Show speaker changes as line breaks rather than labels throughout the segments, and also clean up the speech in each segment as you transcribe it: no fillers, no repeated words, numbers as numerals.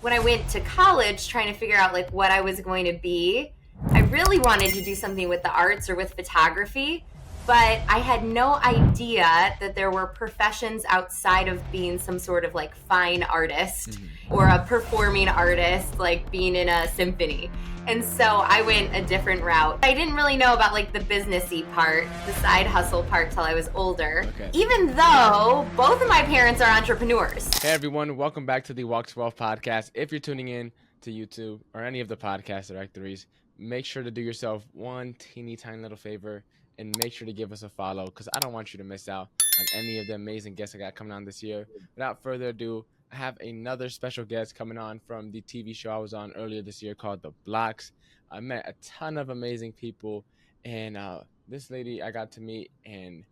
when I went to college trying to figure out like what I was going to be, I really wanted to do something with the arts or with photography, but I had no idea that there were professions outside of being some sort of like fine artist or a performing artist, like being in a symphony. And so I went a different route. I didn't really know about like the businessy part, the side hustle part till I was older, even though both of my parents are entrepreneurs.
Hey everyone, welcome back to the Walk to Wealth podcast. If you're tuning in to YouTube or any of the podcast directories, make sure to do yourself one teeny tiny little favor and make sure to give us a follow because I don't want you to miss out on any of the amazing guests I got coming on this year. Without further ado, I have another special guest coming on from the TV show I was on earlier this year called The Blocks. I met a ton of amazing people, and this lady I got to meet, and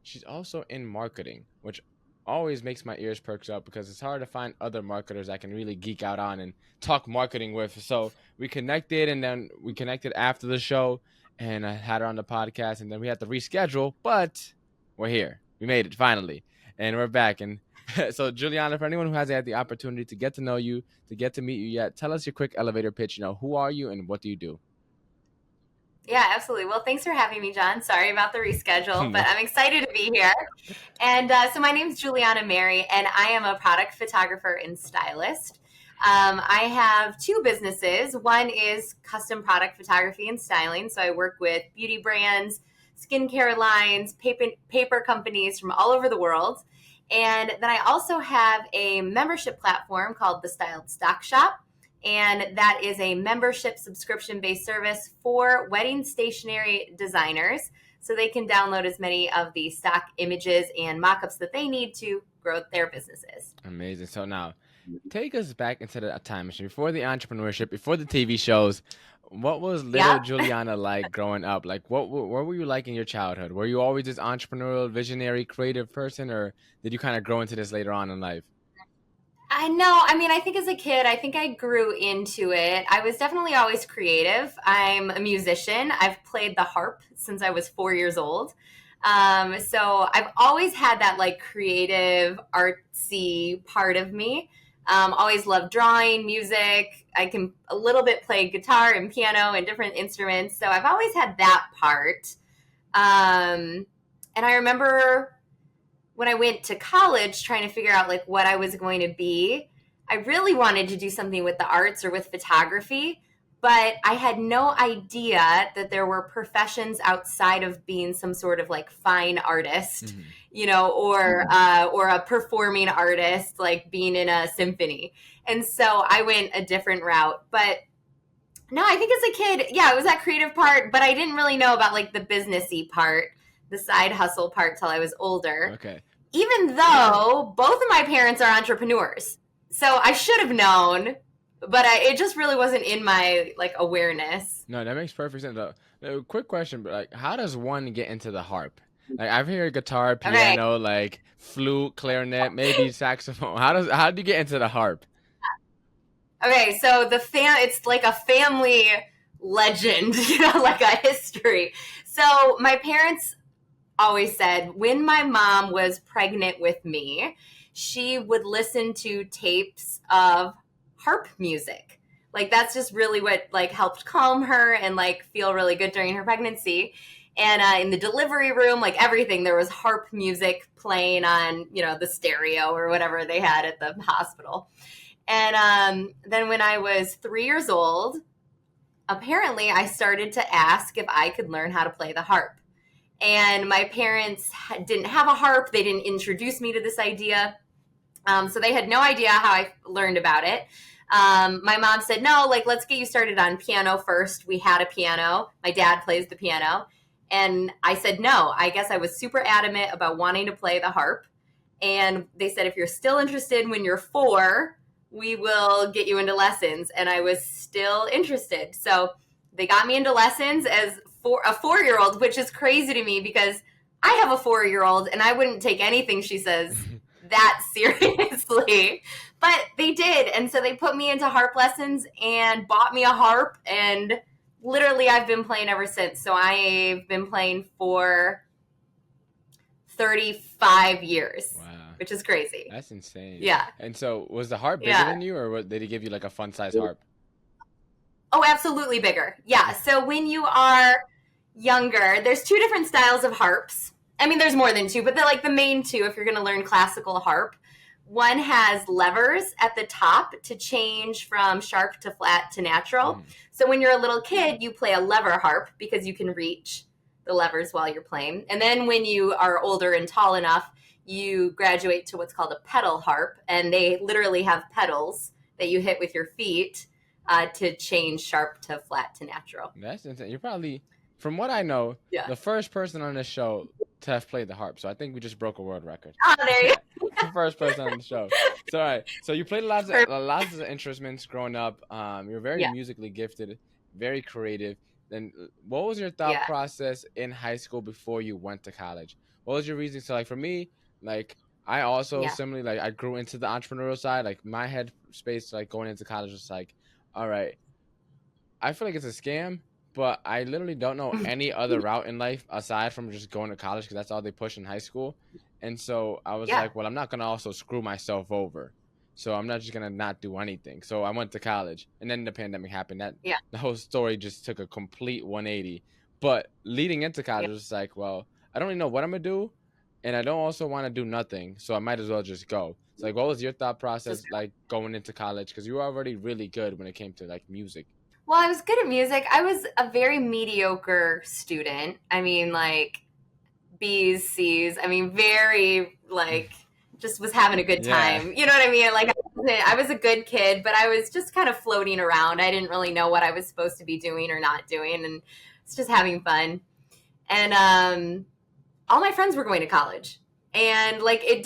she's also in marketing, which always makes my ears perk up because it's hard to find other marketers I can really geek out on and talk marketing with. So we connected, and then we connected after the show, and I had her on the podcast, and then we had to reschedule, but we're here. We made it finally, and we're back. And so Juliana, for anyone who hasn't had the opportunity to get to know you, to get to meet you yet, tell us your quick elevator pitch. Who are you and what do you do?
Yeah, absolutely. Well, thanks for having me, John. Sorry about the reschedule, but I'm excited to be here. And so my name is Juliana Mary, and I am a product photographer and stylist. I have two businesses. One is custom product photography and styling. So I work with beauty brands, skincare lines, paper companies from all over the world. And then I also have a membership platform called the Styled Stock Shop. And that is a membership subscription-based service for wedding stationery designers. So they can download as many of the stock images and mock-ups that they need to grow their businesses.
Amazing. So now, take us back into the time machine. Before the entrepreneurship, before the TV shows, what was little Juliana like growing up? Like, what were you like in your childhood? Were you always this entrepreneurial, visionary, creative person, or did you kind of grow into this later on in life?
I know. I mean, I think as a kid, I think I grew into it. I was definitely always creative. I'm a musician. I've played the harp since I was 4 years old. So I've always had that like creative, artsy part of me. Always loved drawing, music. I can a little bit play guitar and piano and different instruments. So I've always had that part. And I remember when I went to college trying to figure out like what I was going to be, I really wanted to do something with the arts or with photography, but I had no idea that there were professions outside of being some sort of like fine artist, or a performing artist, like being in a symphony. And so I went a different route. But no, I think as a kid, it was that creative part, but I didn't really know about like the businessy part, the side hustle part till I was older.
Okay.
Even though both of my parents are entrepreneurs. So I should have known, but it just really wasn't in my like awareness.
No, that makes perfect sense. Quick question, but like, how does one get into the harp? Like, I've heard guitar, piano, like flute, clarinet, maybe saxophone. How do you get into the harp?
Okay, so it's like a family legend, like a history. So my parents always said when my mom was pregnant with me, she would listen to tapes of harp music. Like that's just really what like helped calm her and like feel really good during her pregnancy. And in the delivery room, like everything, there was harp music playing on, the stereo or whatever they had at the hospital. And then when I was 3 years old, apparently I started to ask if I could learn how to play the harp. And my parents didn't have a harp. They didn't introduce me to this idea. So they had no idea how I learned about it. My mom said, no, like, let's get you started on piano first. We had a piano. My dad plays the piano. And I said, no, I guess I was super adamant about wanting to play the harp. And they said, if you're still interested when you're 4, we will get you into lessons. And I was still interested. So they got me into lessons as a 4-year-old, which is crazy to me because I have a 4-year-old and I wouldn't take anything she says that seriously. But they did. And so they put me into harp lessons and bought me a harp. And literally I've been playing ever since. So I've been playing for 35 years.
Wow.
which is crazy.
That's insane.
Yeah.
And so, was the harp bigger
Yeah.
than you, or did he give you like a fun size harp?
Oh, absolutely bigger. Yeah. So when you are younger, there's two different styles of harps. I mean, there's more than two, but they're like the main two if you're going to learn classical harp. One has levers at the top to change from sharp to flat to natural. So when you're a little kid, you play a lever harp because you can reach the levers while you're playing. And then when you are older and tall enough, you graduate to what's called a pedal harp, and they literally have pedals that you hit with your feet to change sharp to flat to natural.
That's insane. You're probably, from what I know, the first person on this show to have played the harp. So I think we just broke a world record.
Oh, there you
go. The first person on the show. So, all right. So you played lots of instruments growing up. You're very musically gifted, very creative. Then what was your thought process in high school before you went to college? What was your reason? So like for me, like I also similarly, like I grew into the entrepreneurial side. Like my head space, like going into college was like, all right, I feel like it's a scam, but I literally don't know any other route in life aside from just going to college because that's all they push in high school. And so I was like, well, I'm not going to also screw myself over. So I'm not just going to not do anything. So I went to college, and then the pandemic happened. The whole story just took a complete 180. But leading into college, it was like, well, I don't really know what I'm going to do, and I don't also want to do nothing. So I might as well just go. It's like, what was your thought process like going into college? Because you were already really good when it came to like music.
Well, I was good at music. I was a very mediocre student. I mean, like B's, C's. I mean, very like just was having a good time. You know what I mean? Like I was a good kid, but I was just kind of floating around. I didn't really know what I was supposed to be doing or not doing, and it's just having fun. And all my friends were going to college, and like I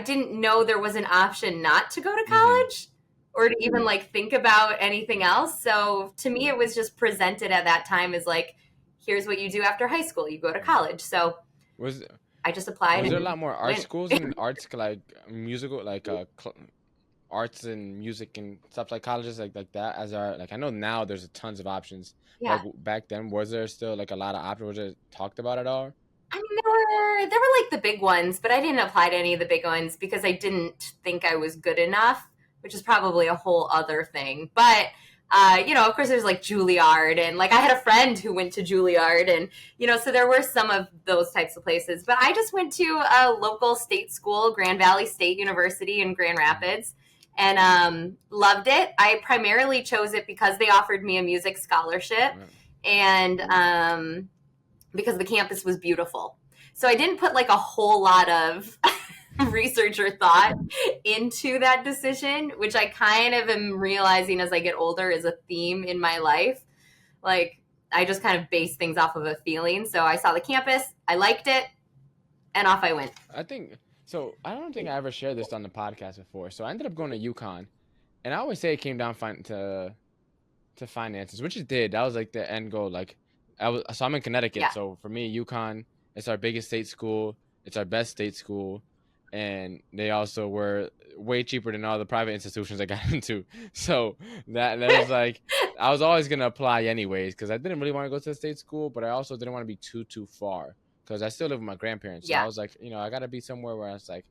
didn't know there was an option not to go to college. Or to even like think about anything else. So to me, it was just presented at that time as like, here's what you do after high school. You go to college. So I just applied.
Was there a lot more art schools and arts like musical, like arts and music and stuff like colleges like that? As are like I know now there's tons of options. Like back then, was there still like a lot of options? Was it talked about at all?
I mean, there were like the big ones, but I didn't apply to any of the big ones because I didn't think I was good enough, which is probably a whole other thing. But, of course there's like Juilliard, and like I had a friend who went to Juilliard, and, so there were some of those types of places. But I just went to a local state school, Grand Valley State University in Grand Rapids, and loved it. I primarily chose it because they offered me a music scholarship, and because the campus was beautiful. So I didn't put like a whole lot of research or thought into that decision, which I kind of am realizing as I get older is a theme in my life. Like I just kind of base things off of a feeling. So I saw the campus, I liked it, and off I went.
I don't think I ever shared this on the podcast before. So I ended up going to UConn, and I always say it came down to finances, which it did. That was like the end goal. Like so I'm in Connecticut. So for me, UConn, it's our biggest state school. It's our best state school. And they also were way cheaper than all the private institutions I got into. So that was like, I was always going to apply anyways because I didn't really want to go to the state school, but I also didn't want to be too far because I still live with my grandparents. So I was like, I got to be somewhere where I was like,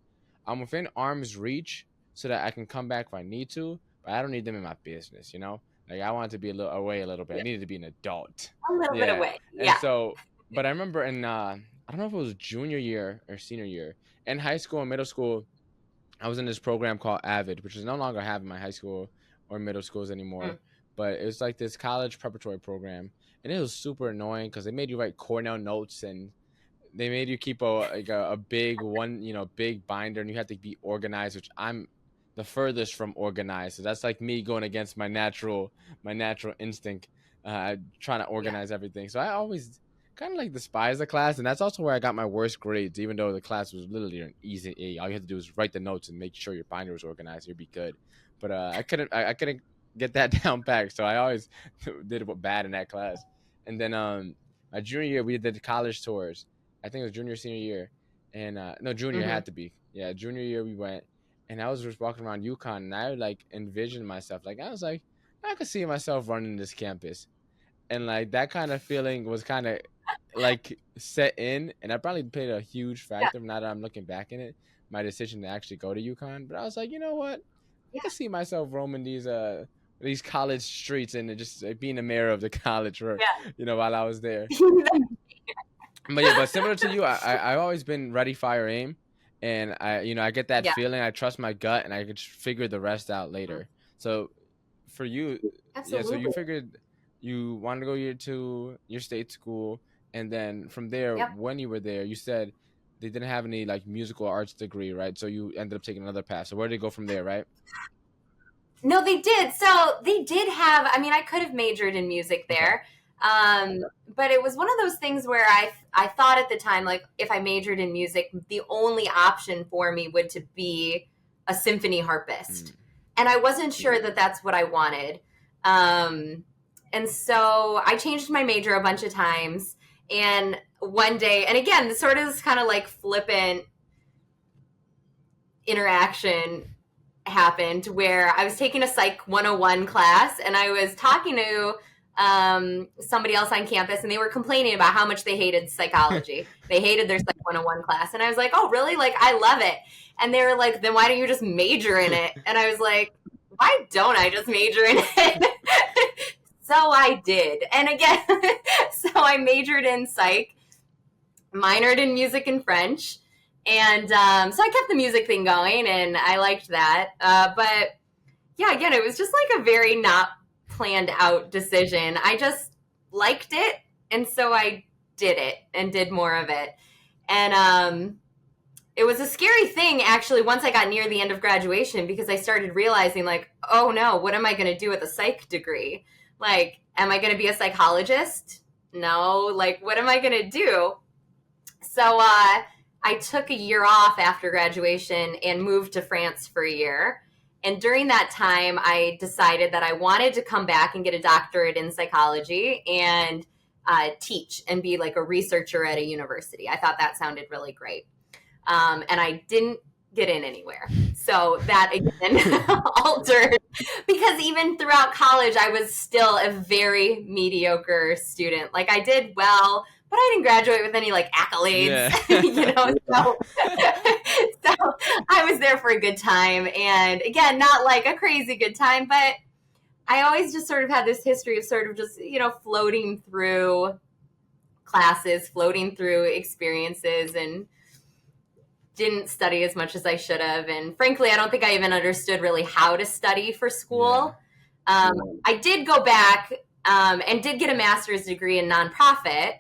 I'm within arm's reach so that I can come back if I need to, but I don't need them in my business, Like I wanted to be away a little bit. I needed to be an adult.
A little bit away.
And so, but I remember in, I don't know if it was junior year or senior year, in high school and middle school, I was in this program called AVID, which is no longer having my high school or middle schools anymore. But it was like this college preparatory program, and it was super annoying because they made you write Cornell notes, and they made you keep a big one, big binder, and you had to be organized, which I'm the furthest from organized. So that's like me going against my natural instinct, trying to organize everything. So I always kind of like despise the class, and that's also where I got my worst grades, even though the class was literally an easy A. All you had to do was write the notes and make sure your binder was organized, you'd be good. But I couldn't get that down packed, so I always did bad in that class. And then my junior year, we did college tours. I think it was junior, senior year, and no, junior had to be. Yeah, junior year we went, and I was just walking around UConn, and I like envisioned myself, like I was like, I could see myself running this campus, and like that kind of feeling was kind of like set in, and that probably played a huge factor now that I'm looking back in it. my decision to actually go to UConn. But I was like, you know what? I
Yeah.
can see myself roaming these college streets and just being the mayor of the college for while I was there.
Yeah.
But yeah, but similar to you, I've always been ready, fire, aim, and I get that
Yeah.
feeling. I trust my gut, and I could just figure the rest out later. So for you, yeah, so you
Absolutely.
figured you wanted to go to your state school, and then from there,
Yep.
when you were there, you said they didn't have any like musical arts degree, right? So you ended up taking another path. So where did it go from there, right?
No, they did. So they did have, I mean, I could have majored in music
Okay.
there. But it was one of those things where I thought at the time, like, if I majored in music, the only option for me would to be a symphony harpist. And I wasn't sure that that's what I wanted. And so I changed my major a bunch of times. And one day, and again, sort of this kind of like flippant interaction happened where I was taking a Psych 101 class and I was talking to somebody else on campus and they were complaining about how much they hated psychology. They hated their Psych 101 class. And I was like, oh, really? Like, I love it. And they were like, then why don't you just major in it? And I was like, why don't I just major in it? So I did. And again, so I majored in psych, minored in music and French. And so I kept the music thing going and I liked that. But yeah, again, it was just like a very not planned out decision. I just liked it. And so I did it and did more of it. And it was a scary thing, actually, once I got near the end of graduation, because I started realizing, like, oh no, what am I going to do with a psych degree? Like, am I going to be a psychologist? No. Like, what am I going to do? So I took a year off after graduation and moved to France for a year. And during that time, I decided that I wanted to come back and get a doctorate in psychology and teach and be like a researcher at a university. I thought that sounded really great. And I didn't get in anywhere. So that again altered, because even throughout college, I was still a very mediocre student. Like, I did well, but I didn't graduate with any like accolades, so so I was there for a good time. And again, not like a crazy good time, but I always just sort of had this history of sort of just, floating through classes, floating through experiences, and didn't study as much as I should have. And frankly, I don't think I even understood really how to study for school. Yeah. I did go back and did get a master's degree in nonprofit.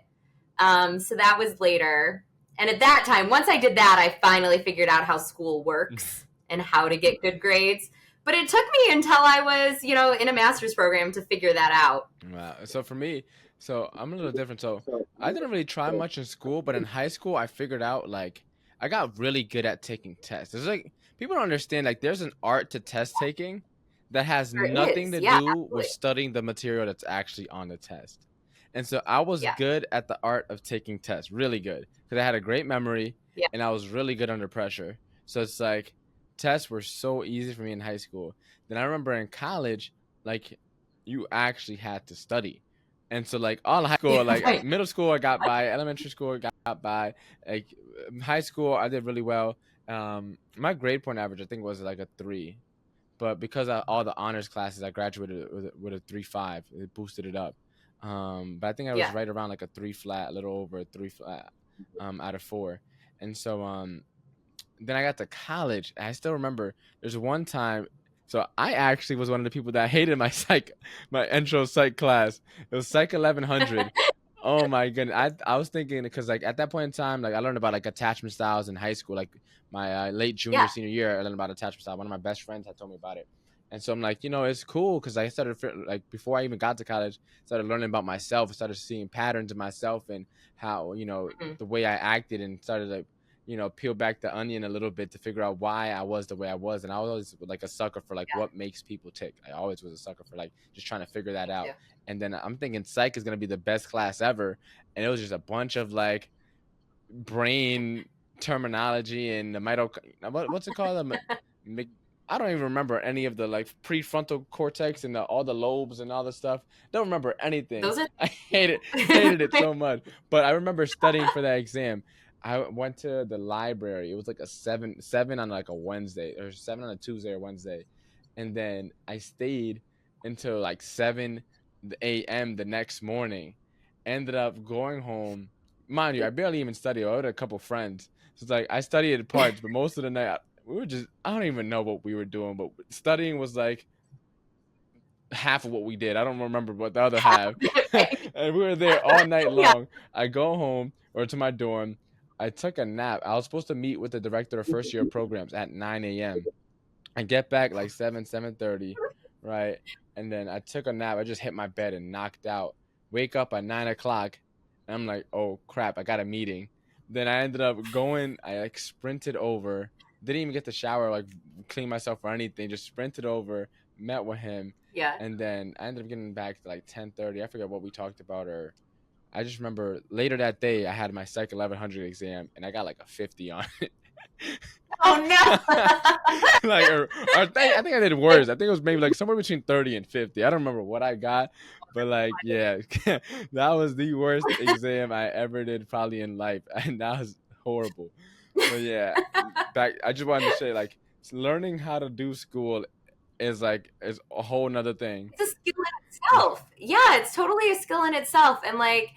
So that was later. And at that time, once I did that, I finally figured out how school works and how to get good grades. But it took me until I was, in a master's program to figure that out.
Wow. So for me, I'm a little different. So I didn't really try much in school, but in high school, I figured out like I got really good at taking tests. It's like people don't understand, like there's an art to test taking that has nothing to do
absolutely.
with studying the material that's actually on the test. And so I was good at the art of taking tests, really good, because I had a great memory and I was really good under pressure. So it's like tests were so easy for me in high school. Then I remember in college, like you actually had to study. And so like all high school, like middle school, I got by, elementary school, I got by, like high school, I did really well. My grade point average, I think, was like a 3. But because of all the honors classes, I graduated with a 3.5. It boosted it up. But I think I was right around like a 3 flat, a little over a 3 flat, out of 4. And so then I got to college. And I still remember there's one time. So I actually was one of the people that hated my intro psych class. It was Psych 1100. Oh my goodness. I was thinking, because like at that point in time, like I learned about like attachment styles in high school. Like my late junior, senior year, I learned about attachment style. One of my best friends had told me about it. And so I'm like, it's cool, because I started, like, before I even got to college, started learning about myself, started seeing patterns in myself and how, the way I acted, and started like, peel back the onion a little bit to figure out why I was the way I was. And I was always like a sucker for like what makes people tick. I always was a sucker for like just trying to figure that out. And then I'm thinking psych is going to be the best class ever. And it was just a bunch of like brain terminology and the what's it called? I don't even remember any of the like prefrontal cortex and all the lobes and all the stuff. Don't remember anything. I hated it so much. But I remember studying for that exam. I went to the library. It was like a seven on like a Wednesday, or 7 on a Tuesday or Wednesday, and then I stayed until like 7 a.m. the next morning. Ended up going home. Mind you, I barely even studied. I had a couple friends, so it's like I studied at parts, but most of the night we were just, I don't even know what we were doing, but studying was like half of what we did. I don't remember what the other half. And we were there all night
Yeah.
long. I go home or to my dorm. I took a nap. I was supposed to meet with the director of first year programs at 9 a.m. I get back like 7:30, right? And then I took a nap. I just hit my bed and knocked out. Wake up at 9 o'clock, and I'm like, oh crap, I got a meeting. Then I ended up going. I like sprinted over. Didn't even get to shower, like clean myself or anything. Just sprinted over, met with him,
Yeah.
and then I ended up getting back to like 10:30. I forget what we talked about, or I just remember later that day I had my Psych 1100 exam, and I got like a 50 on it.
Oh no.
Like, I think I did worse. I think it was maybe like somewhere between 30 and 50. I don't remember what I got, but like, yeah, that was the worst exam I ever did probably in life, and that was horrible. But yeah, back. I just wanted to say, like, learning how to do school is a whole nother thing.
It's a skill in itself. Yeah, it's totally a skill in itself. And like,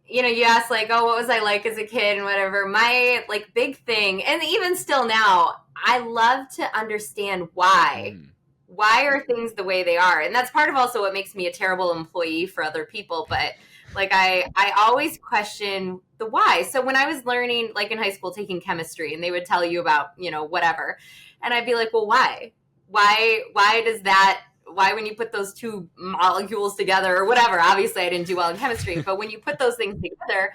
you asked like, oh, what was I like as a kid and whatever. My like big thing, and even still now, I love to understand why.
Mm.
Why are things the way they are? And that's part of also what makes me a terrible employee for other people. But like I always question the why. So when I was learning, like in high school, taking chemistry, and they would tell you about, whatever. And I'd be like, well, why? Why does that, why when you put those two molecules together or whatever, obviously I didn't do well in chemistry, but when you put those things together,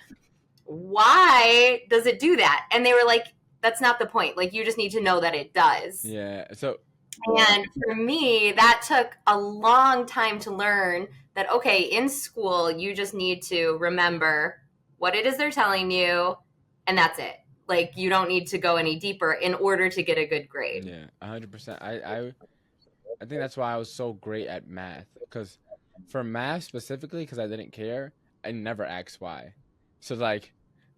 why does it do that? And they were like, that's not the point. Like, you just need to know that it does.
Yeah. So
And for me, that took a long time to learn that, okay, in school, you just need to remember what it is they're telling you, and that's it. Like, you don't need to go any deeper in order to get a good grade.
yeah, 100%. I think that's why I was so great at math. Because for math specifically, because I didn't care, I never asked why. So like,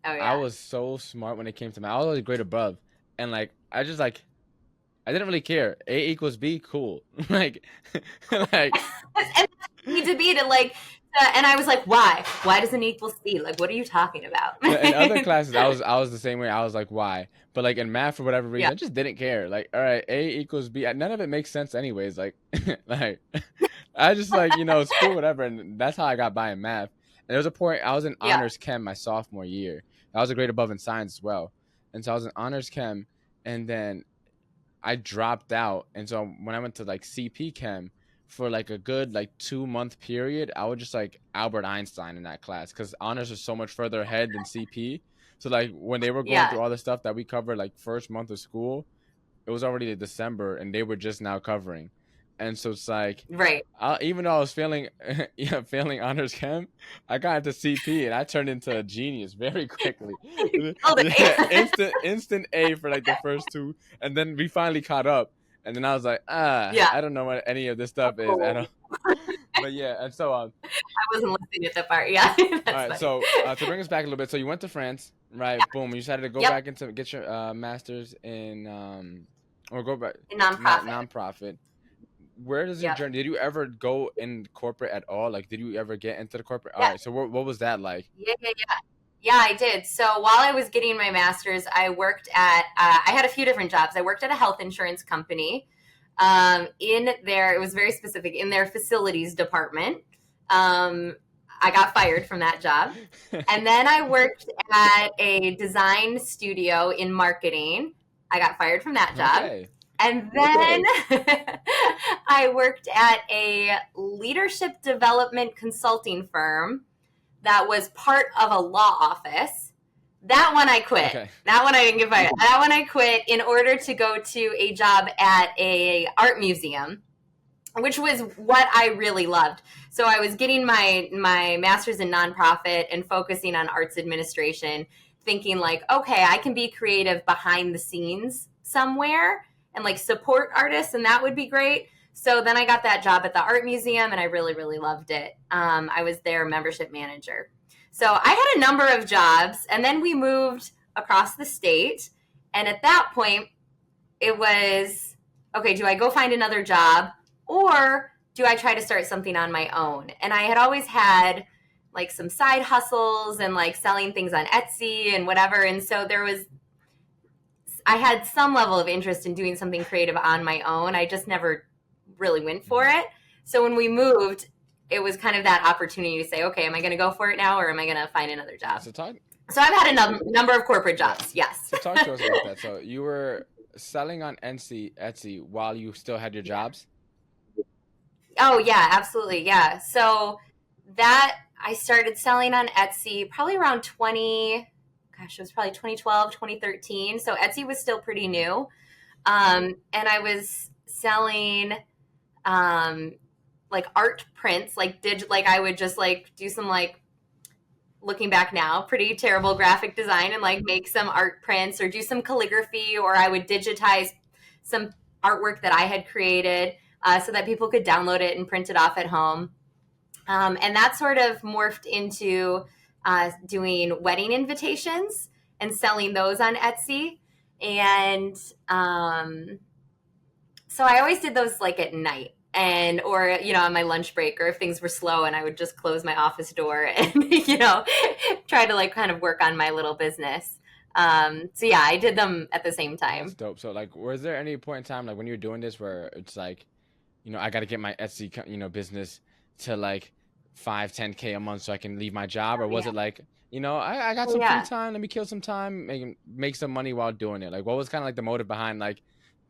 Oh,
I
yeah.
was so smart when it came to math. I was always grade above, and like, I didn't really care. A equals B, cool. Like, like
And need to be to like, and I was like, why? Why does an equal C? Like, what are you talking about?
in other classes, I was the same way. I was like, why? But like in math, for whatever reason,
Yeah.
I just didn't care. Like, all right, A equals B. None of it makes sense, anyways. Like, like, I just like school, whatever, and that's how I got by in math. And there was a point I was in
Yeah.
honors chem my sophomore year. I was a grade above in science as well, and so I was in honors chem, and then I dropped out. And so when I went to like CP Chem for like a good like 2 month period, I was just like Albert Einstein in that class because honors is so much further ahead than CP. So like when they were going
Yeah.
through all the stuff that we covered like first month of school, it was already December and they were just now covering. And so it's like,
Right.
even though I was failing, failing honors chem, I got into CP and I turned into a genius very quickly.
Killed
Yeah,
it.
instant A for like the first two, and then we finally caught up. And then I was like,
Yeah.
I don't know what any of this stuff is. I don't. But yeah, and so
I wasn't listening at that part. Yeah.
all
That's
right.
funny.
So to bring us back a little bit, so you went to France, right?
Yeah.
Boom. You decided to go
Yep.
back into get your master's in or go back
A nonprofit.
nonprofit. Where does your
Yep.
journey? Did you ever go in corporate at all? Like, did you ever get into the corporate? All
Yeah.
right. So what was that like?
Yeah. Yeah, I did. So while I was getting my master's, I worked at, I had a few different jobs. I worked at a health insurance company. It was very specific, in their facilities department. I got fired from that job. And then I worked at a design studio in marketing. I got fired from that job.
Okay.
And then I worked at a leadership development consulting firm that was part of a law office. That one I quit.
Okay.
That one I didn't get fired. That one I quit in order to go to a job at a art museum, which was what I really loved. So I was getting my master's in nonprofit and focusing on arts administration, thinking like, okay, I can be creative behind the scenes somewhere and like support artists, and that would be great. So then I got that job at the art museum, and I really, really loved it. I was their membership manager. So I had a number of jobs, and then we moved across the state. And at that point, it was, okay, do I go find another job or do I try to start something on my own? And I had always had like some side hustles and like selling things on Etsy and whatever. And so I had some level of interest in doing something creative on my own. I just never really went for it. So when we moved, it was kind of that opportunity to say, okay, am I going to go for it now or am I going to find another job? So I've had a number of corporate jobs, yes.
So talk to us about that. So you were selling on Etsy while you still had your jobs?
Oh, yeah, absolutely, yeah. So that I started selling on Etsy probably around it was probably 2012, 2013. So Etsy was still pretty new. And I was selling like art prints, like I would just like do some like, looking back now, pretty terrible graphic design and like make some art prints or do some calligraphy, or I would digitize some artwork that I had created so that people could download it and print it off at home. And that sort of morphed into doing wedding invitations and selling those on Etsy. And so I always did those like at night or on my lunch break, or if things were slow, and I would just close my office door and try to like kind of work on my little business. So yeah, I did them at the same time.
That's dope. So like, was there any point in time like when you were doing this where it's like, I got to get my Etsy business to like 5-10K a month so I can leave my job, or was it like, I got some free time, let me kill some time, make some money while doing it? Like, what was kind of like the motive behind like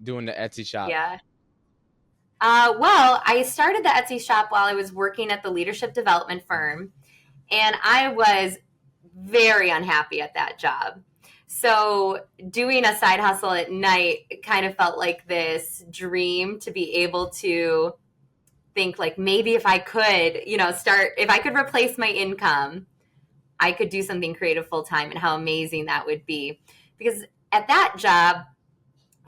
doing the Etsy shop?
Yeah. Well, I started the Etsy shop while I was working at the leadership development firm, and I was very unhappy at that job. So doing a side hustle at night kind of felt like this dream to be able to think like, maybe if I could, if I could replace my income, I could do something creative full time, and how amazing that would be. Because at that job,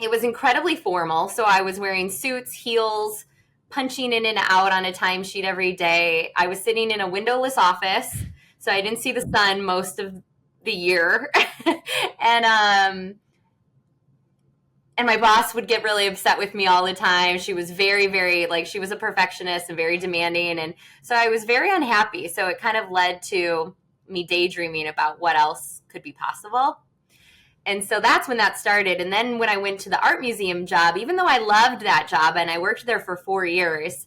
it was incredibly formal. So I was wearing suits, heels, punching in and out on a timesheet every day. I was sitting in a windowless office, so I didn't see the sun most of the year. And my boss would get really upset with me all the time. She was very, very, like, she was a perfectionist and very demanding. And so I was very unhappy. So it kind of led to me daydreaming about what else could be possible. And so that's when that started. And then when I went to the art museum job, even though I loved that job and I worked there for 4 years,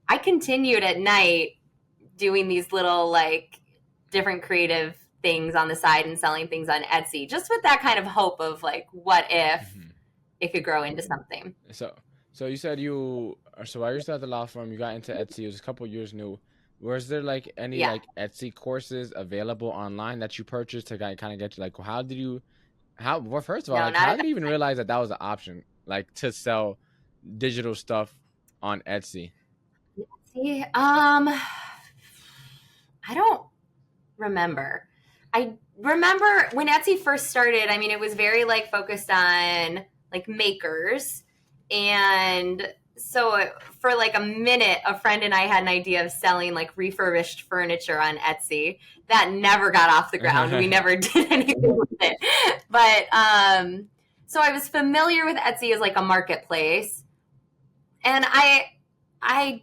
I continued at night doing these little like different creative things on the side and selling things on Etsy, just with that kind of hope of like, what if it could grow into something.
So you said so while you started the law firm, you got into Etsy. It was a couple years new. Was there like any like Etsy courses available online that you purchased to kind of get you like, well, first of all, how did you even realize that was an option, like to sell digital stuff on Etsy?
I don't remember. I remember when Etsy first started, I mean, it was very like focused on like makers. And so for like a minute, a friend and I had an idea of selling like refurbished furniture on Etsy. That never got off the ground. We never did anything with it. But so I was familiar with Etsy as like a marketplace. And I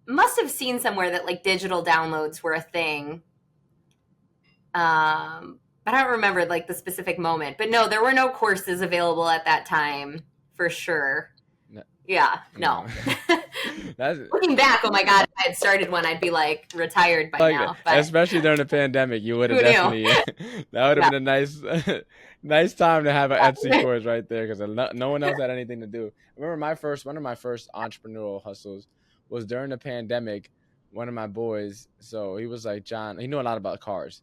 must have seen somewhere that like digital downloads were a thing. But I don't remember like the specific moment. But no, there were no courses available at that time for sure.
No.
Yeah, no. Looking back, oh my God, if I had started one, I'd be like retired by now. But
especially during the pandemic, you would have definitely. That would have been a nice time to have an Etsy course right there, because no one else had anything to do. I remember one of my first entrepreneurial hustles was during the pandemic. One of my boys, so he was like, John, he knew a lot about cars,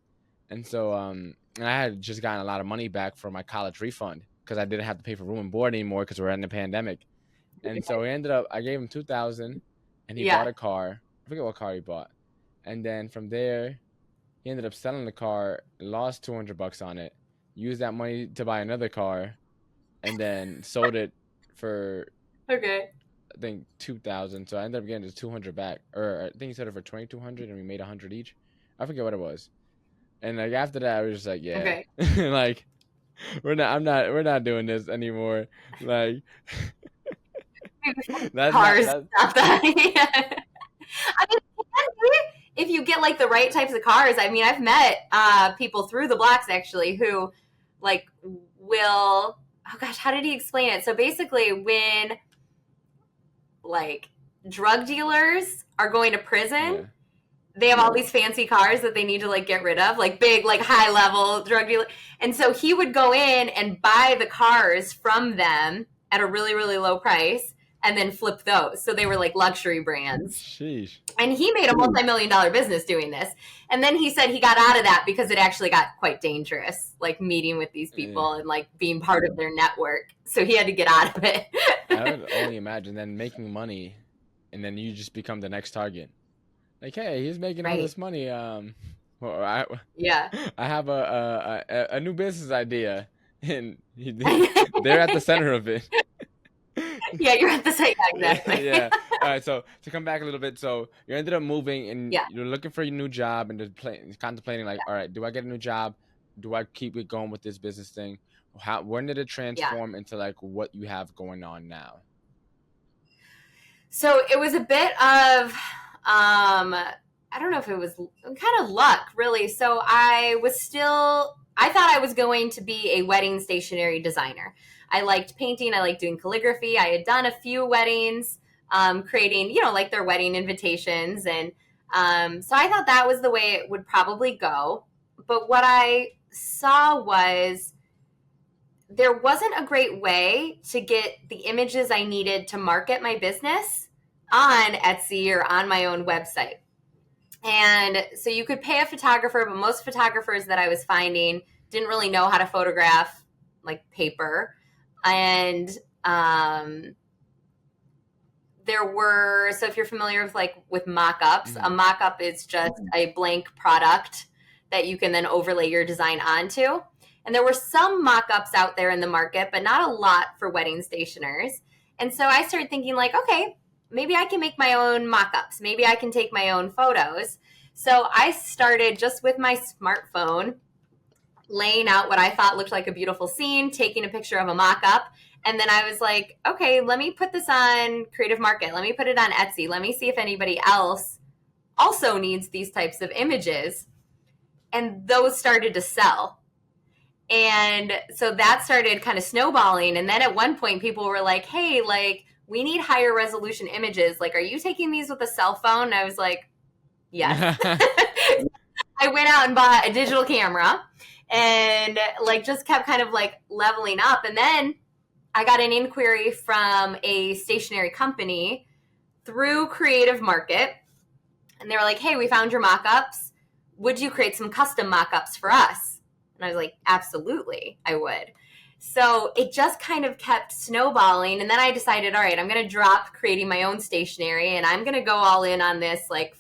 and so and I had just gotten a lot of money back from my college refund because I didn't have to pay for room and board anymore because we're in the pandemic. And so I gave him $2,000 and he bought a car. I forget what car he bought. And then from there, he ended up selling the car, lost $200 on it, used that money to buy another car, and then sold it for, I think, $2,000. So I ended up getting his $200 back. Or I think he sold it for $2,200 and we made $100 each. I forget what it was. And like after that, I was just like, like, We're not doing this anymore. Like that's not
Cars,
that.
not that. Yeah. I mean, it can be if you get like the right types of cars. I mean, I've met people through the blocks actually who like will. Oh gosh, how did he explain it? So basically, when like drug dealers are going to prison,
Yeah.
they have all these fancy cars that they need to like get rid of, like big, like high level drug dealer. And so he would go in and buy the cars from them at a really, really low price and then flip those. So they were like luxury brands.
Sheesh.
And he made a multi-million-dollar business doing this. And then he said he got out of that because it actually got quite dangerous, like meeting with these
Yeah.
people and like being part of their network. So he had to get out of it.
I would only imagine then making money, and then you just become the next target. Like, hey, he's making all
Right.
this money. Well, I
Yeah.
I have a new business idea, and they're at the center of it.
Yeah, you're at the site. Yeah, exactly.
Yeah. All right. So to come back a little bit, so you ended up moving, and
Yeah.
you're looking for a new job, and contemplating like, all right, do I get a new job? Do I keep it going with this business thing? When did it
Yeah.
transform into like what you have going on now?
So it was a bit of, I don't know if it was kind of luck, really. So I thought I was going to be a wedding stationery designer. I liked painting, I liked doing calligraphy. I had done a few weddings, creating, like their wedding invitations. And so I thought that was the way it would probably go. But what I saw was there wasn't a great way to get the images I needed to market my business on Etsy or on my own website. And so you could pay a photographer, but most photographers that I was finding didn't really know how to photograph like paper. And there were, so if you're familiar with with mock-ups, a mock-up is just a blank product that you can then overlay your design onto. And there were some mock-ups out there in the market, but not a lot for wedding stationers. And so I started thinking like, okay, maybe I can make my own mock-ups. Maybe I can take my own photos. So I started just with my smartphone, laying out what I thought looked like a beautiful scene, taking a picture of a mock-up. And then I was like, okay, let me put this on Creative Market. Let me put it on Etsy. Let me see if anybody else also needs these types of images. And those started to sell. And so that started kind of snowballing. And then at one point, people were like, hey, like, we need higher resolution images. Like, are you taking these with a cell phone? And I was like, yes. I went out and bought a digital camera and like just kept kind of like leveling up. And then I got an inquiry from a stationery company through Creative Market. And they were like, hey, we found your mock-ups. Would you create some custom mock-ups for us? And I was like, absolutely, I would. So it just kind of kept snowballing. And then I decided, all right, I'm going to drop creating my own stationery and I'm going to go all in on this like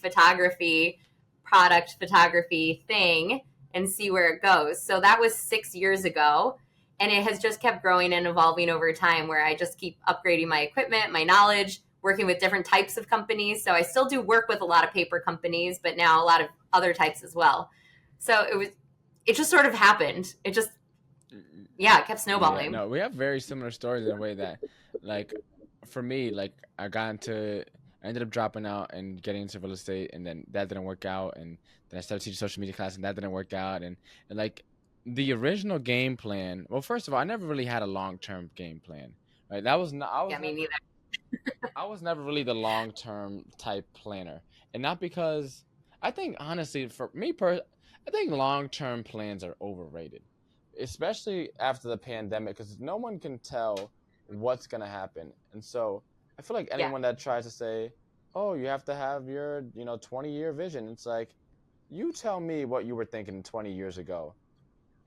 product photography thing and see where it goes. So that was 6 years ago. And it has just kept growing and evolving over time where I just keep upgrading my equipment, my knowledge, working with different types of companies. So I still do work with a lot of paper companies, but now a lot of other types as well. So it just sort of happened. It just, yeah, it kept snowballing.
Yeah, no, we have very similar stories in a way that, like, for me, like, I ended up dropping out and getting into real estate, and then that didn't work out, and then I started teaching social media class, and that didn't work out, and like, the original game plan. Well, first of all, I never really had a long term game plan, right? That was not.
Yeah, me neither.
I was never really the long term type planner, and not because I think honestly for me I think long term plans are overrated, especially after the pandemic, because no one can tell what's gonna happen, and so I feel like
Yeah.
anyone that tries to say, "Oh, you have to have your 20-year vision," it's like, you tell me what you were thinking 20 years ago,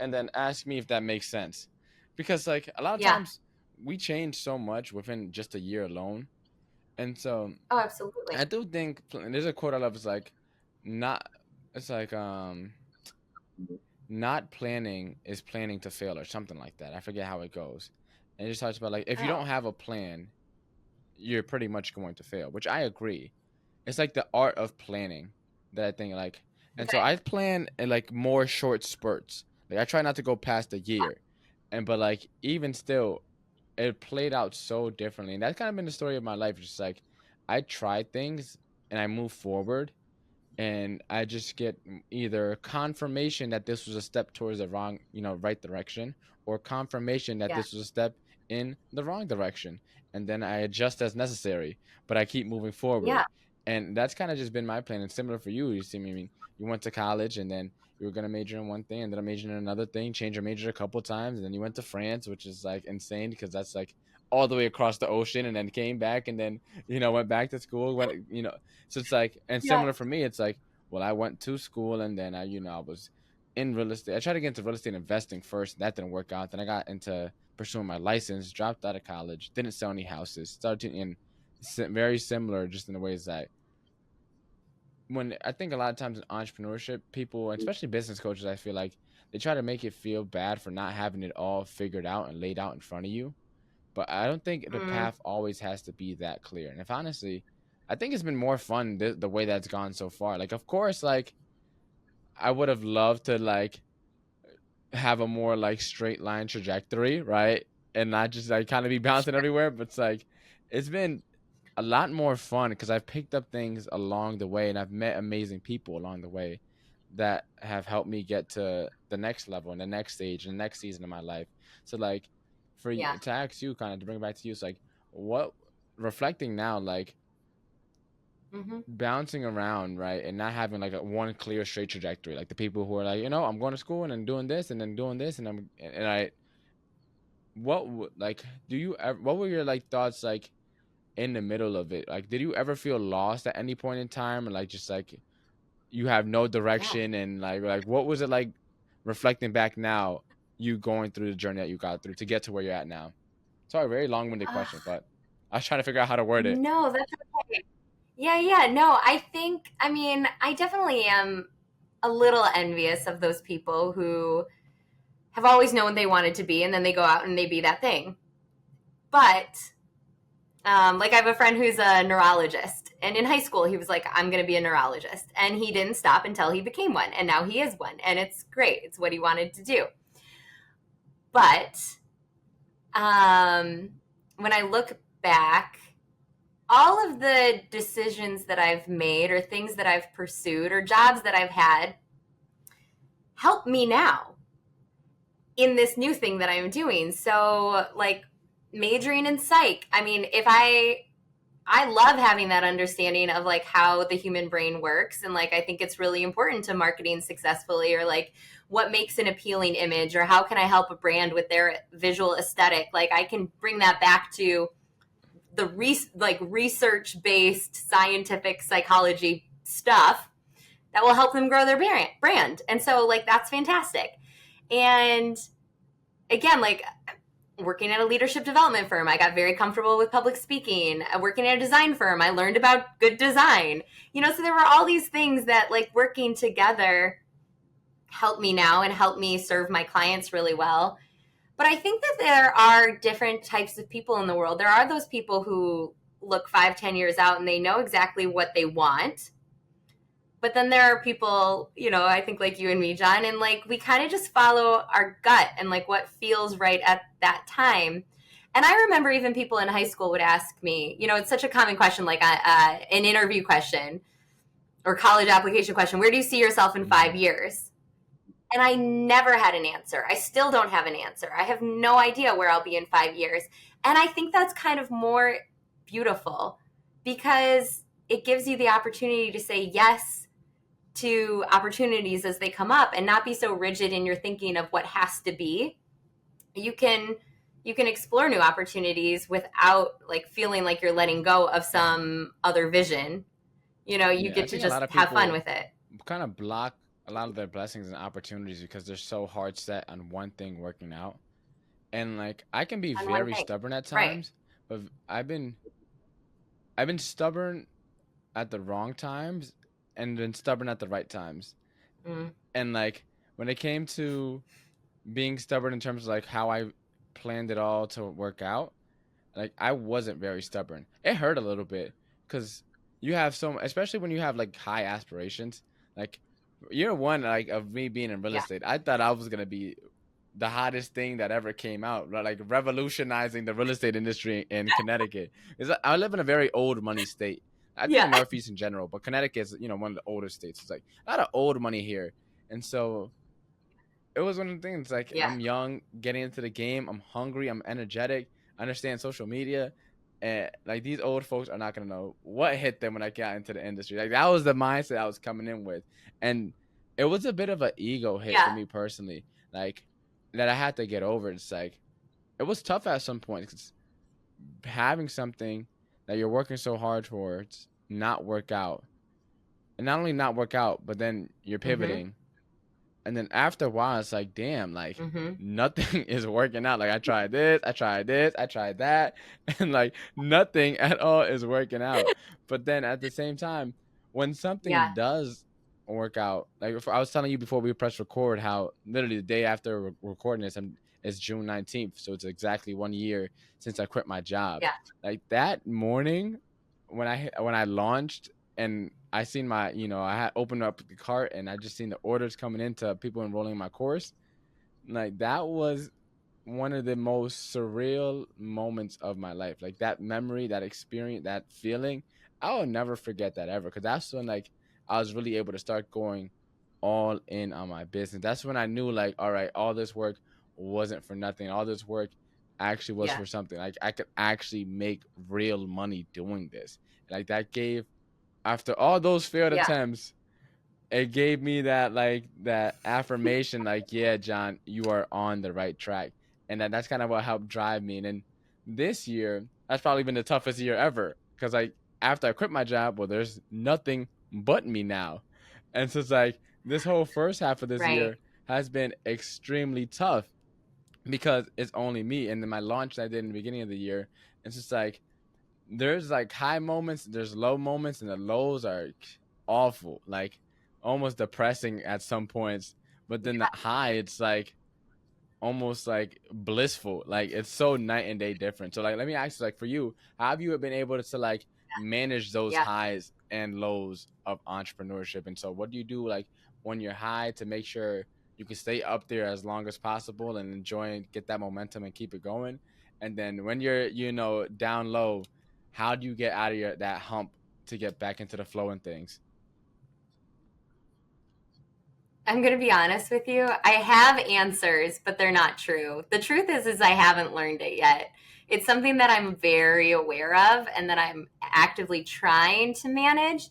and then ask me if that makes sense, because like a lot of
Yeah.
times we change so much within just a year alone. And so
Oh, absolutely.
I do think, and there's a quote I love. It's like, not. It's like not planning is planning to fail or something like that. I forget how it goes. And it just talks about like if you
Oh,
don't have a plan, you're pretty much going to fail. Which I agree. It's like the art of planning that I think like. And so
okay.
I plan in like more short spurts. Like I try not to go past a year. And but like even still, it played out so differently. And that's kind of been the story of my life. Just like I tried things and I moved forward, and I just get either confirmation that this was a step towards the wrong, right direction, or confirmation that
Yeah.
this was a step in the wrong direction. And then I adjust as necessary, but I keep moving
Yeah.
forward. And that's kind of just been my plan. And similar for you. You see me, I mean, you went to college and then you were going to major in one thing and then I majored in another thing, change your major a couple times. And then you went to France, which is like insane because that's like all the way across the ocean, and then came back and then, went back to school, so it's like, and
Yeah.
similar for me, it's like, well, I went to school and then I was in real estate. I tried to get into real estate investing first. That didn't work out. Then I got into pursuing my license, dropped out of college, didn't sell any houses, started in very similar, just in the ways that when I think a lot of times in entrepreneurship, people, especially business coaches, I feel like they try to make it feel bad for not having it all figured out and laid out in front of you. But I don't think the
Mm,
path always has to be that clear. And if honestly, I think it's been more fun the way that's gone so far. Like, of course, like I would have loved to like have a more like straight line trajectory, right? And not just like kind of be bouncing
sure.
everywhere. But it's like it's been a lot more fun because I've picked up things along the way and I've met amazing people along the way that have helped me get to the next level and the next stage and the next season of my life. So like for you
Yeah.
to ask you kind of to bring it back to you, it's like what reflecting now, like
Hmm.
bouncing around, right, and not having like a one clear straight trajectory. Like the people who are like, I'm going to school and then doing this and then doing this and I like do you ever what were your like thoughts like in the middle of it? Like did you ever feel lost at any point in time, or like just like you have no
Yeah.
direction, and like what was it like reflecting back now, you going through the journey that you got through to get to where you're at now? Sorry, very long-winded
Uh,
question, but I was trying to figure out how to word it.
no, that's okay. Yeah, yeah. No, I mean, I definitely am a little envious of those people who have always known they wanted to be and then they go out and they be that thing. But like I have a friend who's a neurologist, and in high school he was like, "I'm going to be a neurologist," and he didn't stop until he became one, and now he is one, and it's great. It's what he wanted to do. But um, when I look back, all of the decisions that I've made, or things that I've pursued, or jobs that I've had, help me now in this new thing that I'm doing. So, like majoring in psych, I mean, if I love having that understanding of like how the human brain works, and like I think it's really important to marketing successfully, or like what makes an appealing image, or how can I help a brand with their visual aesthetic. Like I can bring that back to the research based scientific psychology stuff that will help them grow their brand. And so like that's fantastic. And again, like working at a leadership development firm, I got very comfortable with public speaking. Working at a design firm, I learned about good design. So there were all these things that like working together help me now and help me serve my clients really well. But I think that there are different types of people in the world. There are those people who look 5, 10 years out and they know exactly what they want. But then there are people, I think like you and me, John, and like we kind of just follow our gut and like what feels right at that time. And I remember even people in high school would ask me, it's such a common question, like an interview question or college application question: where do you see yourself in
Mm-hmm.
5 years? And I never had an answer. I still don't have an answer. I have no idea where I'll be in 5 years. And I think that's kind of more beautiful because it gives you the opportunity to say yes to opportunities as they come up and not be so rigid in your thinking of what has to be. You can explore new opportunities without like feeling like you're letting go of some other vision. You
Yeah, I
get to
think a
just
lot of
have fun
people
with it.
kind of block a lot of their blessings and opportunities because they're so hard set on one thing working out. And like I can be
On one
very
thing.
stubborn at
Right.
times, but I've been stubborn at the wrong times and been stubborn at the right times.
Mm,
And like when it came to being stubborn in terms of like how I planned it all to work out, like I wasn't very stubborn. It hurt a little bit because you have especially when you have like high aspirations. Like year one, like of me being in real
yeah.
estate, I thought I was gonna be the hottest thing that ever came out, like revolutionizing the real estate industry in Connecticut. Is I live in a very old money state. I think the
Yeah.
Northeast in general, but Connecticut is, one of the older states. It's like a lot of old money here, and so it was one of the things. Like,
Yeah.
I'm young, getting into the game. I'm hungry. I'm energetic. I understand social media, and like these old folks are not gonna know what hit them when I got into the industry. Like, that was the mindset I was coming in with, and it was a bit of an ego hit for
Yeah.
me personally. Like, that I had to get over. It's like it was tough at some point, 'cause having something that you're working so hard towards not work out, and not only not work out, but then you're
Mm-hmm.
pivoting, and then after a while it's like, damn, like
Mm-hmm.
nothing is working out. Like, I tried this, I tried this, I tried that, and like nothing at all is working out. But then at the same time, when
Yeah.
something does work out, like if I was telling you before we press record, how literally the day after recording this, it's June 19th, so it's exactly 1 year since I quit my job.
Yeah.
Like, that morning when I launched, and I seen my, I had opened up the cart, and I just seen the orders coming into people enrolling in my course. Like, that was one of the most surreal moments of my life. Like, that memory, that experience, that feeling, I will never forget that ever. Because that's when, like, I was really able to start going all in on my business. That's when I knew, like, all right, all this work wasn't for nothing. All this work actually was
Yeah.
for something. Like, I could actually make real money doing this. Like, that gave, after all those failed
Yeah.
attempts, it gave me that, like, that affirmation, like, yeah, John, you are on the right track. And that's kind of what helped drive me. And then this year, that's probably been the toughest year ever, because, like, after I quit my job, well, there's nothing but me now. And so it's like this whole first half of this
Right.
year has been extremely tough because it's only me. And then my launch that I did in the beginning of the year, it's just like there's like high moments, there's low moments, and the lows are awful, like almost depressing at some points. But then the high, it's like almost like blissful. Like, it's so night and day different. So, like, let me ask you, like, for you, how have you been able to like manage those
Yeah.
highs and lows of entrepreneurship? And so what do you do, like, when you're high, to make sure you can stay up there as long as possible and enjoy and get that momentum and keep it going? And then when you're, down low, how do you get out of that hump to get back into the flow and things?
I'm going to be honest with you. I have answers, but they're not true. The truth is I haven't learned it yet. It's something that I'm very aware of and that I'm actively trying to manage,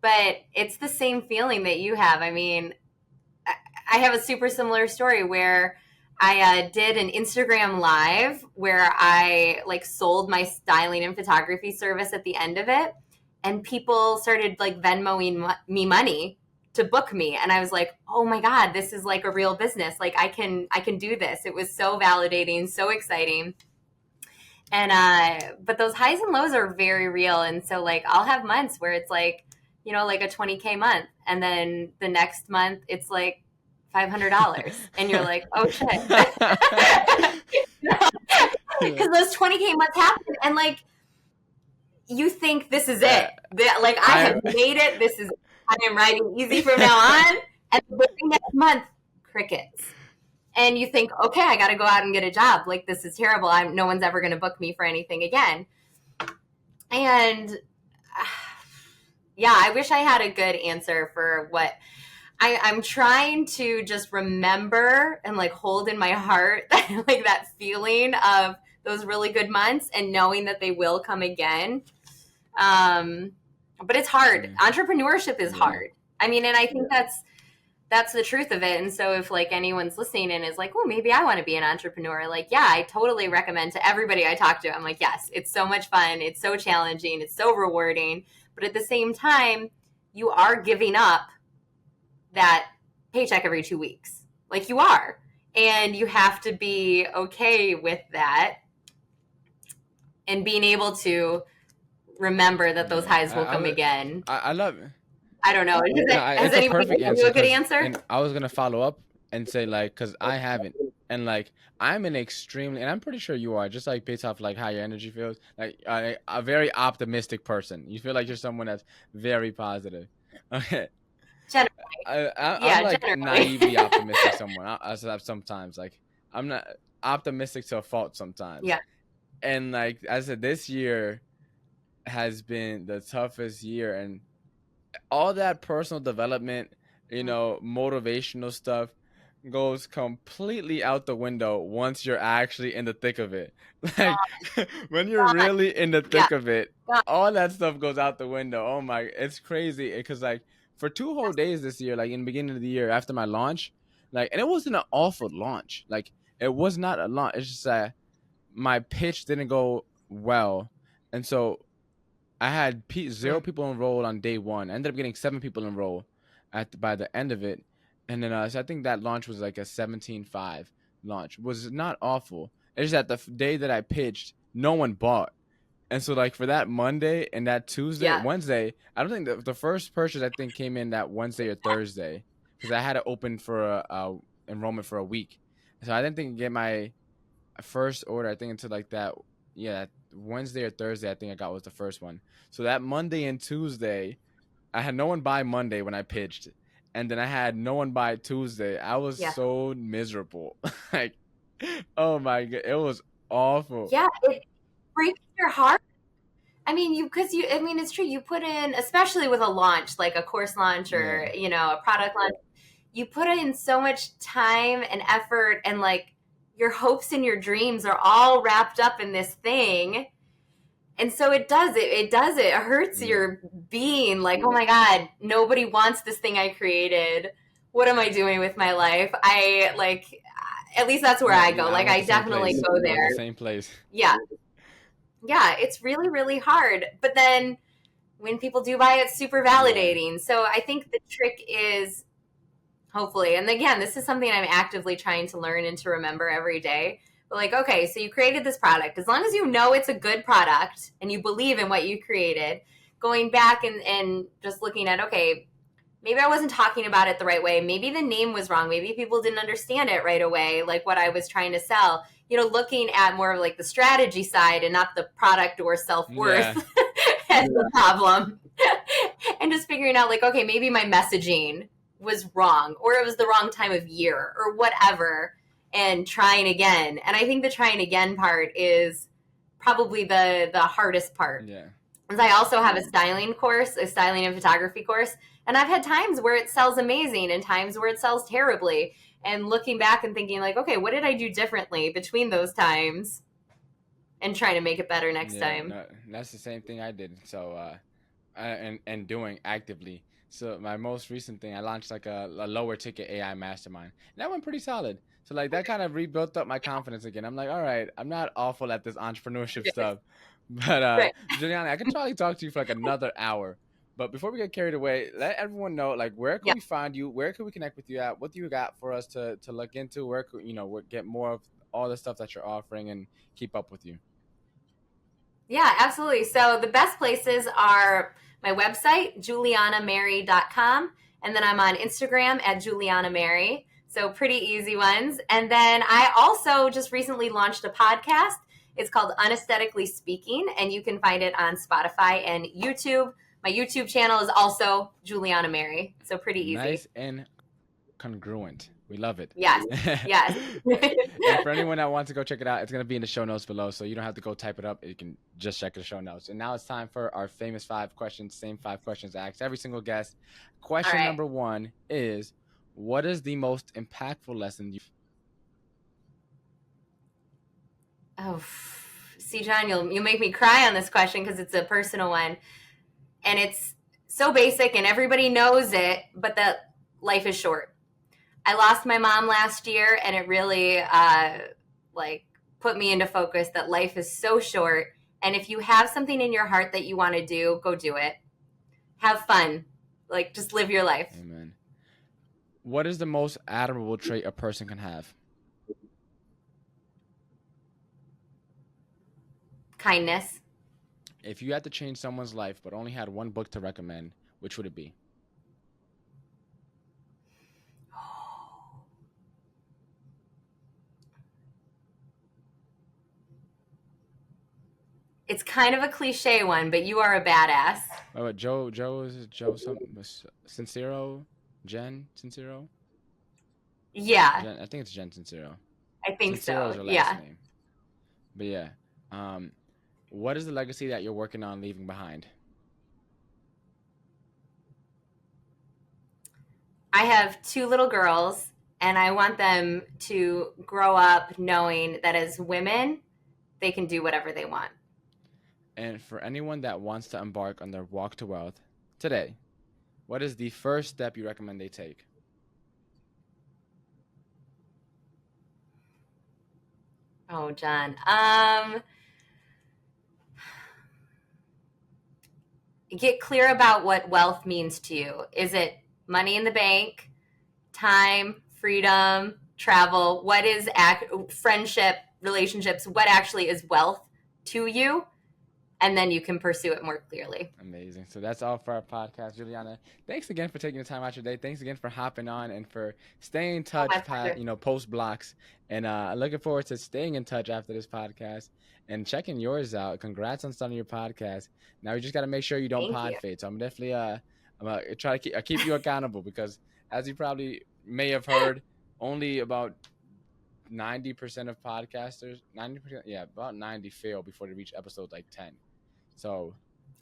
but it's the same feeling that you have. I mean, I have a super similar story where I did an Instagram live where I like sold my styling and photography service at the end of it, and people started like Venmoing me money to book me, and I was like, oh my god, this is like a real business. Like, I can do this. It was so validating, so exciting. And but those highs and lows are very real, and so like I'll have months where it's like, like a 20K month, and then the next month it's like $500, and you're like, oh shit.
Yeah.
Because those 20K months happen, and like you think this is it.
Uh,
Like, I have
I
made it. This is, I am riding easy from now on. And the very next month, crickets. And you think, okay, I got to go out and get a job. Like, this is terrible. No one's ever going to book me for anything again. And yeah, I wish I had a good answer for what I'm trying to just remember and like hold in my heart, like that feeling of those really good months and knowing that they will come again. Um, but it's hard.
yeah,
Entrepreneurship is
yeah,
hard. I mean, and I think that's the truth of it. And so if like anyone's listening and is like, oh, maybe I want to be an entrepreneur, like, yeah, I totally recommend to everybody I talk to. I'm like, yes, it's so much fun. It's so challenging. It's so rewarding. But at the same time, you are giving up that paycheck every 2 weeks. Like, you are. And you have to be okay with that and being able to remember that those
yeah.
highs will come again.
I love it.
I don't know.
No,
Has
it's a
anybody
perfect
given you
answer,
a good
because,
answer?
and I was gonna follow up and say, like, because I haven't, and like I'm an extremely, and I'm pretty sure you are, just like based off like how your energy feels, like a very optimistic person. You feel like you're someone that's very positive. Okay,
Generally.
I'm
Yeah,
like
generally.
naively optimistic. Someone I sometimes like. I'm not optimistic to a fault sometimes.
Yeah.
And like I said, this year has been the toughest year, and all that personal development,
Mm.
motivational stuff goes completely out the window once you're actually in the thick of it. Like when you're
Gone.
really in the
Yeah.
thick of it,
Gone.
all that stuff goes out the window. Oh my, it's crazy because like for 2 whole days this year, like in the beginning of the year after my launch, like and it wasn't an awful launch. Like it was not a launch. It's just that my pitch didn't go well, and so I had zero
Mm.
people enrolled on day one. I ended up getting 7 people enrolled by the end of it, and then so I think that launch was like a 17.5 launch. Was not awful. It's just that the day that I pitched, no one bought, and so like for that Monday and that Tuesday,
Yeah.
Wednesday, I don't think the first purchase I think came in that Wednesday or Thursday because I had it open for a enrollment for a week, so I didn't think get my first order I think until like that, yeah, Wednesday or Thursday I think I got was the first one. So that Monday and Tuesday I had no one buy Monday when I pitched, and then I had no one buy Tuesday. I was
Yeah.
so miserable. Like, oh my god, it was awful.
Yeah. It breaks your heart. I mean, I mean, it's true. You put in, especially with a launch, like a course launch or,
Yeah,
a product launch, you put in so much time and effort, and like your hopes and your dreams are all wrapped up in this thing. And so it hurts
yeah,
your being, like, oh my God, nobody wants this thing I created. What am I doing with my life? I like, at least that's where
yeah,
I
yeah.
go.
I'm
Like,
at
I
the same
definitely
place.
go
I'm at the
there.
same place.
Yeah. Yeah. It's really, really hard. But then when people do buy it, it's super
Yeah,
validating. So I think the trick is, hopefully, and again, this is something I'm actively trying to learn and to remember every day. But like, okay, so you created this product. As long as you know it's a good product and you believe in what you created, going back and just looking at, okay, maybe I wasn't talking about it the right way. Maybe the name was wrong. Maybe people didn't understand it right away, like what I was trying to sell. Looking at more of like the strategy side and not the product or self worth
yeah,
as the problem. And just figuring out, like, okay, maybe my messaging was wrong, or it was the wrong time of year, or whatever, and trying again. And I think the trying again part is probably the hardest part.
yeah,
I also have a styling course, a styling and photography course, and I've had times where it sells amazing and times where it sells terribly. And looking back and thinking, like, okay, what did I do differently between those times, and trying to make it better next
yeah.
time.
No, that's the same thing I did. So and doing actively. So my most recent thing, I launched like a lower ticket AI mastermind. And that went pretty solid. So like that kind of rebuilt up my confidence again. I'm like, all right, I'm not awful at this entrepreneurship stuff. But
Right.
Juliana, I could probably talk to you for like another hour. But before we get carried away, let everyone know like where can
Yeah.
we find you? Where can we connect with you at? What do you got for us to look into? Where could get more of all the stuff that you're offering and keep up with you?
Yeah, absolutely. So the best places are my website, julianamary.com. And then I'm on Instagram at Juliana Mary. So pretty easy ones. And then I also just recently launched a podcast. It's called Unesthetically Speaking, and you can find it on Spotify and YouTube. My YouTube channel is also Juliana Mary. So pretty easy.
Nice and congruent. We love it.
Yes. Yes.
And for anyone that wants to go check it out, it's going to be in the show notes below. So you don't have to go type it up. You can just check the show notes. And now it's time for our famous 5 questions, same 5 questions I ask every single guest.
All
Question
right.
number 1 is, what is the most impactful lesson you?
Oh, see, John, you'll make me cry on this question because it's a personal one, and it's so basic, and everybody knows it, but that life is short. I lost my mom last year, and it really like put me into focus that life is so short, and if you have something in your heart that you want to do, go do it. Have fun, like just live your life.
Amen. What is the most admirable trait a person can have?
Kindness.
If you had to change someone's life but only had one book to recommend, which would it be?
It's kind of a cliche one, but you are a badass.
Oh, Joe is it Joe something? Sincero? Jen Sincero?
Yeah.
Jen, I think it's Jen Sincero.
I think
Sincero
so.
is your last
Yeah.
name. But yeah. What is the legacy that you're working on leaving behind?
I have 2 little girls, and I want them to grow up knowing that as women, they can do whatever they want.
And for anyone that wants to embark on their walk to wealth today, what is the first step you recommend they take?
Oh, John. Get clear about what wealth means to you. Is it money in the bank, time, freedom, travel? What is friendship, relationships? What actually is wealth to you? And then you can pursue it more clearly.
Amazing. So that's all for our podcast, Juliana. Thanks again for taking the time out your day. Thanks again for hopping on and for staying in
Oh,
touch,
my pleasure.
post blocks. And looking forward to staying in touch after this podcast and checking yours out. Congrats on starting your podcast. Now you just got to make sure you don't
Thank
pod
you.
fade. So I'm definitely I'm gonna try to keep you accountable because as you probably may have heard, only about 90% of podcasters, 90%, yeah, about 90 fail before they reach episode like 10. So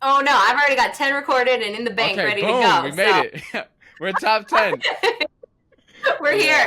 Oh, no, I've already got 10 recorded and in the bank
okay,
ready to
boom,
go.
we made it. We're top 10.
We're
Yeah.
here.